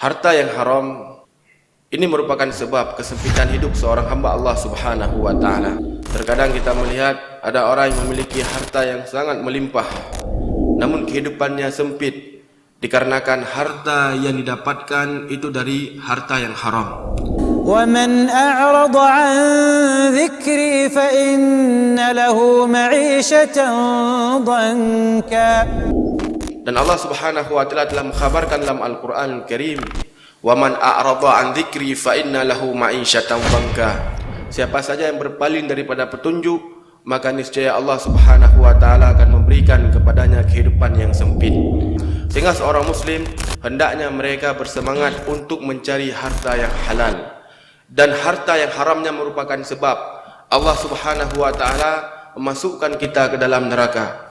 Harta yang haram ini merupakan sebab kesempitan hidup seorang hamba Allah Subhanahu wa taala. Terkadang kita melihat ada orang yang memiliki harta yang sangat melimpah, namun kehidupannya sempit dikarenakan harta yang didapatkan itu dari harta yang haram. وَمَنْ أَعْرَضَ عَنْ ذِكْرِي فَإِنَّ لَهُ مَعِيشَةً ضَنْكًا. Dan Allah Subhanahu wa taala telah mengkhabarkan dalam Al-Qur'an Al-Karim, "Wa man a'rada 'an dzikri fa inna lahu ma'isyatan dhanka." Siapa saja yang berpaling daripada petunjuk, maka niscaya Allah Subhanahu wa taala akan memberikan kepadanya kehidupan yang sempit. Sehingga seorang muslim hendaknya mereka bersemangat untuk mencari harta yang halal. Dan harta yang haramnya merupakan sebab Allah Subhanahu wa taala memasukkan kita ke dalam neraka.